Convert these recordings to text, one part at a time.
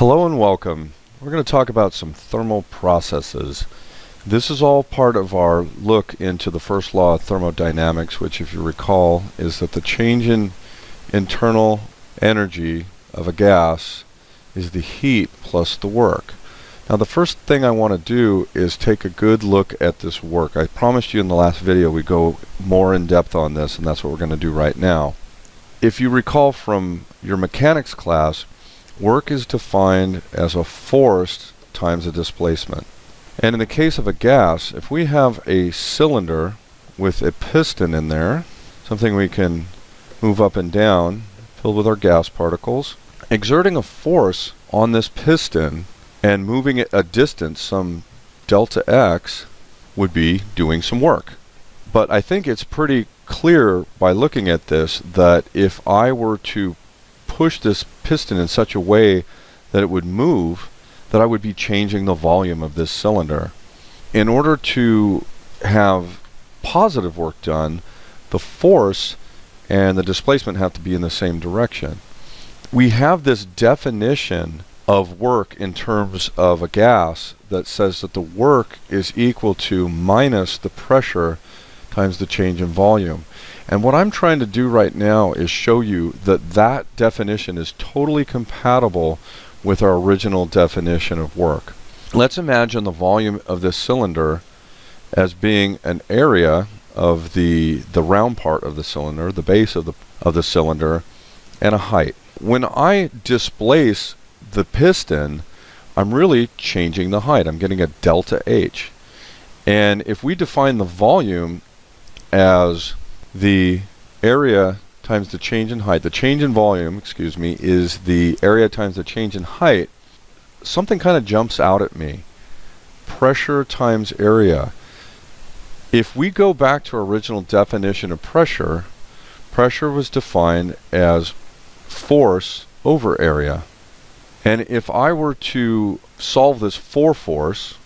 Hello and welcome. We're going to talk about some thermal processes. This is all part of our look into the first law of thermodynamics, which, if you recall, is that the change in internal energy of a gas is the heat plus the work. Now, the first thing I want to do is take a good look at this work. I promised you in the last video we go more in depth on this, and that's what we're going to do right now. If you recall from your mechanics class, work is defined as a force times a displacement. And in the case of a gas, if we have a cylinder with a piston in there, something we can move up and down, filled with our gas particles, exerting a force on this piston and moving it a distance, some delta x, would be doing some work. But I think it's pretty clear by looking at this that if I were to push this piston in such a way that it would move, that I would be changing the volume of this cylinder. In order to have positive work done, the force and the displacement have to be in the same direction. We have this definition of work in terms of a gas that says that the work is equal to minus the pressure times the change in volume. And what I'm trying to do right now is show you that that definition is totally compatible with our original definition of work. Let's imagine the volume of this cylinder as being an area of the round part of the cylinder, the base of the cylinder, and a height. When I displace the piston, I'm really changing the height. I'm getting a delta H. And if we define the volume as the area times the change in height, the change in volume, excuse me, is the area times the change in height, something kind of jumps out at me. Pressure times area. If we go back to our original definition of pressure, pressure was defined as force over area. And if I were to solve this for force,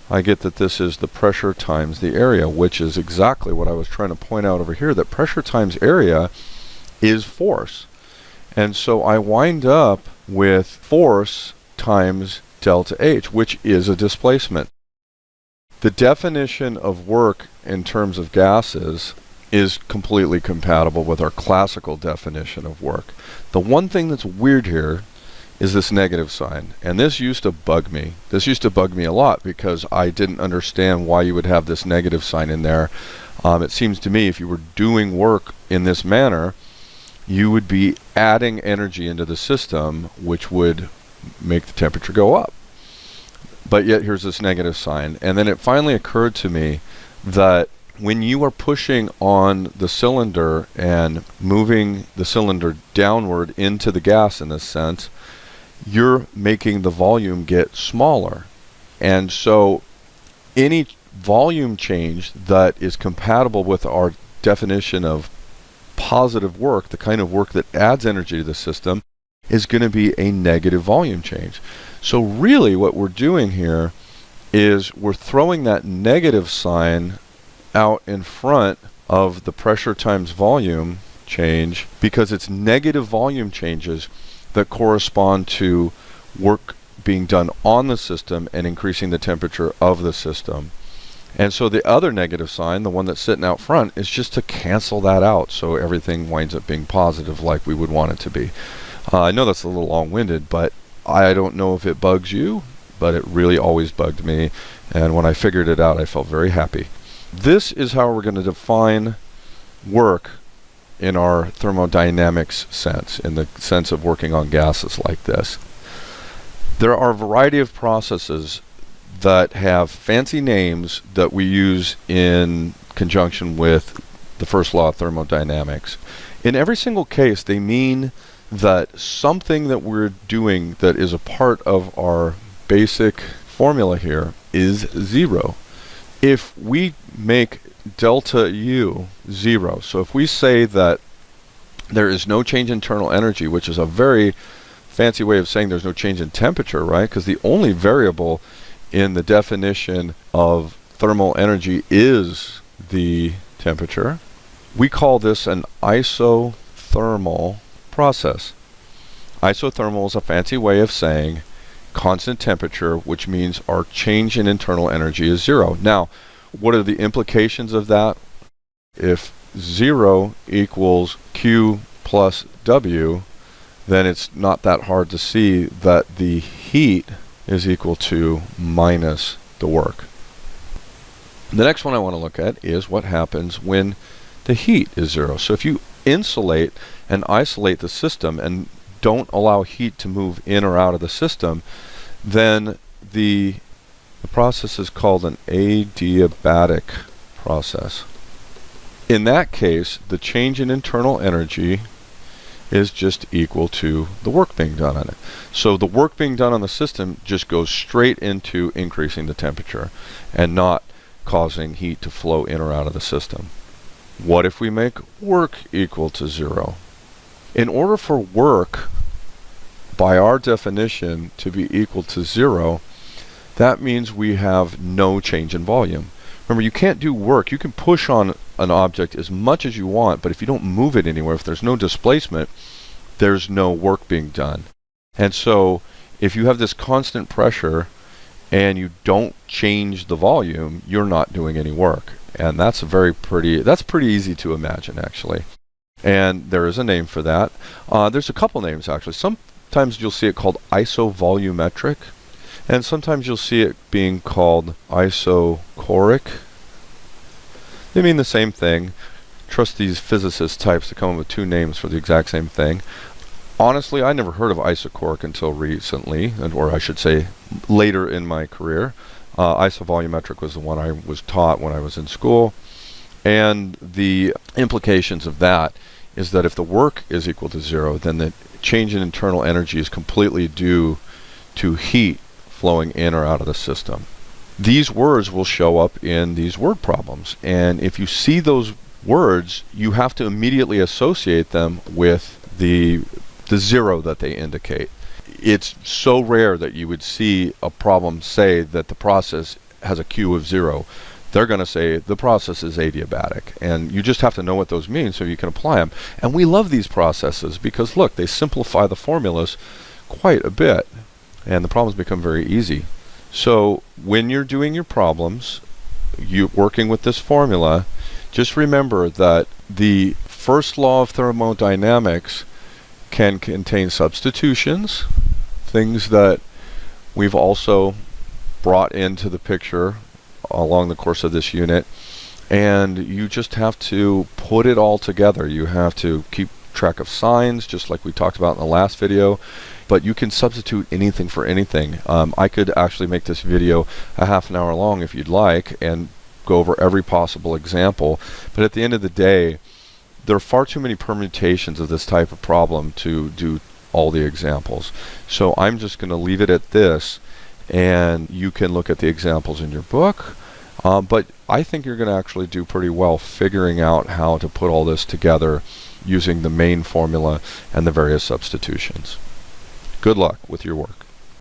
I get that this is the pressure times the area, which is exactly what I was trying to point out over here, that pressure times area is force. And so I wind up with force times delta H, which is a displacement. The definition of work in terms of gases is completely compatible with our classical definition of work. The one thing that's weird here is this negative sign, and this used to bug me. This used to bug me a lot because I didn't understand why you would have this negative sign in there. It seems to me if you were doing work in this manner, you would be adding energy into the system, which would make the temperature go up. But yet here's this negative sign. And then it finally occurred to me that when you are pushing on the cylinder and moving the cylinder downward into the gas in this sense, you're making the volume get smaller. And so any volume change that is compatible with our definition of positive work, the kind of work that adds energy to the system, is going to be a negative volume change. So really what we're doing here is we're throwing that negative sign out in front of the pressure times volume change because it's negative volume changes that correspond to work being done on the system and increasing the temperature of the system. And so the other negative sign, the one that's sitting out front, is just to cancel that out so everything winds up being positive like we would want it to be. I know that's a little long-winded, but I don't know if it bugs you, but it really always bugged me, and when I figured it out I felt very happy. This is how we're going to define work in our thermodynamics sense, in the sense of working on gases like this. There are a variety of processes that have fancy names that we use in conjunction with the first law of thermodynamics. In every single case, they mean that something that we're doing that is a part of our basic formula here is zero. If we make delta U 0, so if we say that there is no change in internal energy, which is a very fancy way of saying there's no change in temperature, right? Because the only variable in the definition of thermal energy is the temperature. We call this an isothermal process. Isothermal is a fancy way of saying constant temperature, which means our change in internal energy is 0. Now, what are the implications of that? If 0 equals Q plus W, then it's not that hard to see that the heat is equal to minus the work. The next one I want to look at is what happens when the heat is 0. So if you insulate and isolate the system and don't allow heat to move in or out of the system, then the process is called an adiabatic process. In that case, the change in internal energy is just equal to the work being done on it. So the work being done on the system just goes straight into increasing the temperature and not causing heat to flow in or out of the system. What if we make work equal to 0? In order for work, by our definition, to be equal to 0, that means we have no change in volume. Remember, you can't do work. You can push on an object as much as you want, but if you don't move it anywhere, if there's no displacement, there's no work being done. And so if you have this constant pressure and you don't change the volume, you're not doing any work. And that's pretty easy to imagine, actually. And there is a name for that. There's a couple names, actually. Sometimes you'll see it called isovolumetric, and sometimes you'll see it being called isochoric. They mean the same thing. Trust these physicist types to come up with two names for the exact same thing. Honestly, I never heard of isochoric until recently, or I should say later in my career. Isovolumetric was the one I was taught when I was in school. And the implications of that is that if the work is equal to 0, then the change in internal energy is completely due to heat flowing in or out of the system. These words will show up in these word problems. And if you see those words, you have to immediately associate them with the 0 that they indicate. It's so rare that you would see a problem say that the process has a Q of 0. They're going to say the process is adiabatic. And you just have to know what those mean so you can apply them. And we love these processes because, look, they simplify the formulas quite a bit. And the problems become very easy. So when you're doing your problems, you working with this formula, just remember that the first law of thermodynamics can contain substitutions, things that we've also brought into the picture along the course of this unit, and you just have to put it all together. You have to keep track of signs, just like we talked about in the last video, but you can substitute anything for anything. I could actually make this video a half an hour long if you'd like and go over every possible example, but at the end of the day, there are far too many permutations of this type of problem to do all the examples. So I'm just going to leave it at this, and you can look at the examples in your book. But I think you're going to actually do pretty well figuring out how to put all this together using the main formula and the various substitutions. Good luck with your work.